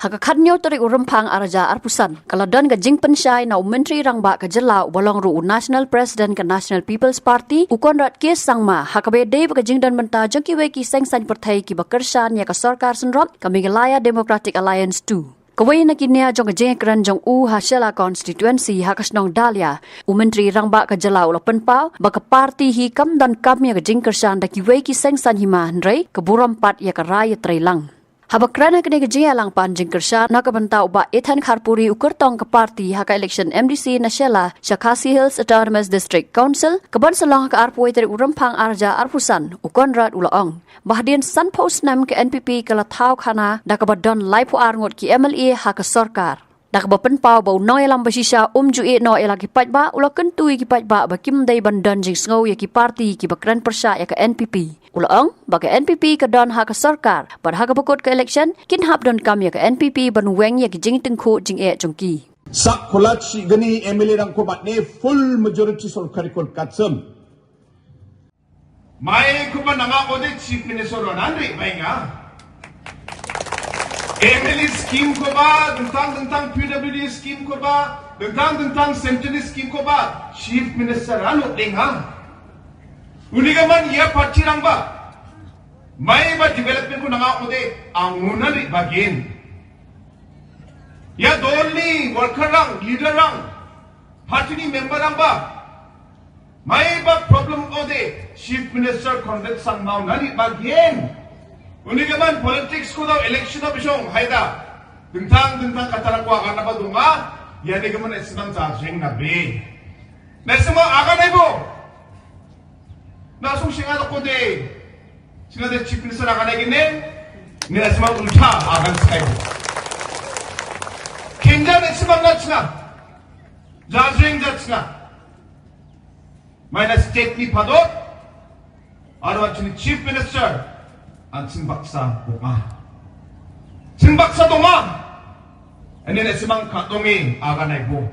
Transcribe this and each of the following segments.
haka khanyo tarik urempang araja arpusan kaladan ka Jingkyrshan na Menteri Rangba ka Jela balong ru National President ka National People's Party u Conrad ke sangma hakabe dei ka jingdan banta jong Kiwei ki Seng san perthai ki Jingkyrshan ya ka sarkar sunrop ka Meghalaya Democratic Alliance 2 Kiwei na kinia jong Jingkyrshan jong u Shillong constituency hakasnong Dalia u Menteri Rangba ka Jela u penpau baka parti hi kam dan kam ya ka Jingkyrshan da Kiwei ki Seng san hima handrai ka Burom pat ya ka Ïatreilang Habakrana kini Jingkyrshan pan Jingkyrshan nak bantau ba ethan kharpuri ukur tong ke parti haka election MDC na Shela Shakasi Hills Autonomous District Council keban selang ke arpoi dari urempang arja arpusan u Conrad ulaong bahdian san post nam ke NPP kala thau khana dak badon laipu arngot ki MLA haka sarkar dak bapen pau bau noi lam basisha ju e no elagi pajba ula kentui ki pajba bakim dai bandan jing sngo ya ki parti ki bakran persya ya ke NPP Ulaong, bagi NPP ke don hak sarkar, pada hak bekut ke election, kin hap don kam ya ke NPP banuweng ya ke jing tengku jing jongki. Sak kolat si gani MLA rang kobat ne full majority sol karikol katsem. Mai kuba nanga ode chief minister ronandri bainga. MLA scheme koba, tentang PWD scheme koba, tentang centenary scheme koba, chief minister anu denga. Unigaman ia parti rangba. Mai ba development ko nanga ode angunali bagin. Ya dolni worker rang, leader rang, parti ni member rangba. Mai ba problem ode chief minister Conrad sangmau nali bagin. Unigaman politics ko daw election na bisong haida. Tentang katarakwa kana ba dunga, ya nigaman isnang charging na be. Nesmo aga na ibo. Nasong singa ko de singa de chief minister akan lagi ne nila semua ulta akan sekali kinja ne semua ngacna judging ngacna minus state ni padot arwah cini chief minister an simbaksa donga ini ne semang katongi akan naik bo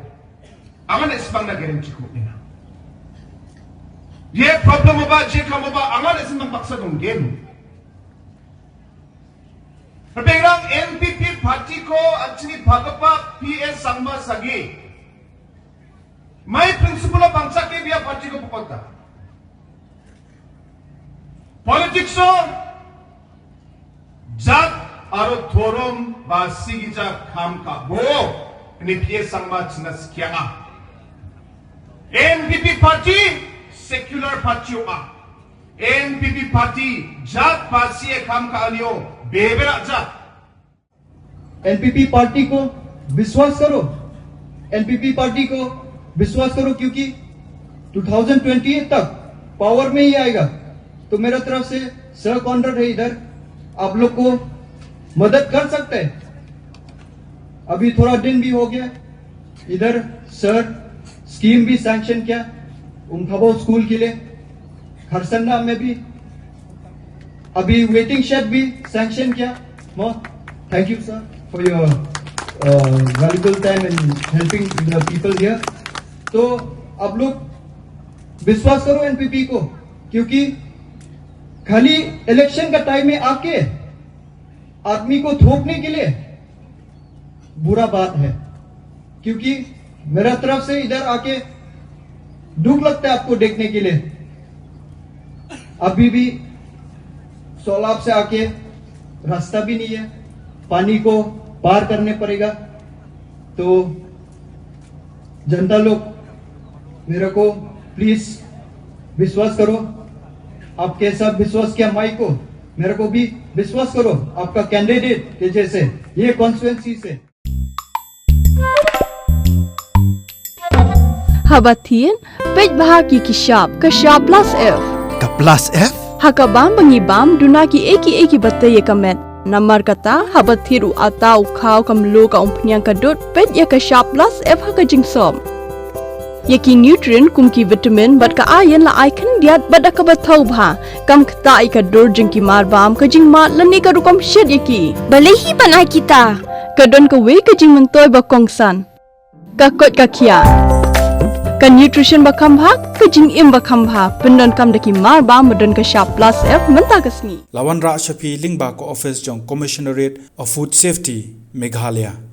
akan ne semang na gerim cikuk ni Ye problem ba je kamu ba angal esin mang paksa donggen. Perbengrang NPP parti ko actually bhagapa PS sangma sagi. Mai principle bangsa ke biya parti ko pukota. Politics so jat aro thorom ba sigija kham ka bo ini PS sangma chinas kya NPP parti secular party NPP party जात पासी काम का अलियो बेबेरा जात NPP party को विश्वास करो NPP party को विश्वास करो क्योंकि 2028 तक पावर में ही आएगा तो मेरा तरफ से सर कॉन्ट्रैक्ट है इधर आप लोग को मदद कर सकते हैं अभी थोड़ा दिन भी हो गया इधर सर स्कीम भी सैंक्शन किया उमखाबो स्कूल के लिए खरसन्ना में भी अभी वेटिंग शेड भी सैंक्शन किया thank you sir for your valuable time and helping the people here तो आप लोग विश्वास करो एनपीपी को क्योंकि खाली इलेक्शन का टाइम में आके आदमी को थोपने के लिए बुरा बात है क्योंकि मेरा तरफ से इधर आके दुख लगता है आपको देखने के लिए अभी भी सोलाब से आके रास्ता भी नहीं है पानी को पार करने पड़ेगा तो जनता लोग मेरे को प्लीज विश्वास करो आपके सब विश्वास किया माई को मेरे को भी विश्वास करो आपका कैंडिडेट के जैसे ये कॉन्स्टिट्यूएंसी से Habatin, pej bahagi kishap, kashap plus F. Ka plus F? Hakabam bangibam duna ki eki batai ye kamet. Namar kata habathiru atau khau kamlu ka umpnyang kadut pej ye kashap plus F haka jingsom. Yaki nutrient kumki vitamin bat ka iron la icon diat bat ka bathau bha kam kta ka dur jingki marbam ka jingma lani ka rukom shed yaki. Balehi banai kita. Kadon ka we ka jing mentoy ba kongsan. Ka kot ka kia. Kan nutrition bakam bhak, ke jing im bakam bha, pendon kam daki mar ba medon ke sharp plus F mentah kesni. Lawan Rak Shapi Lingba ko office jong Commissionerate of Food Safety Meghalaya.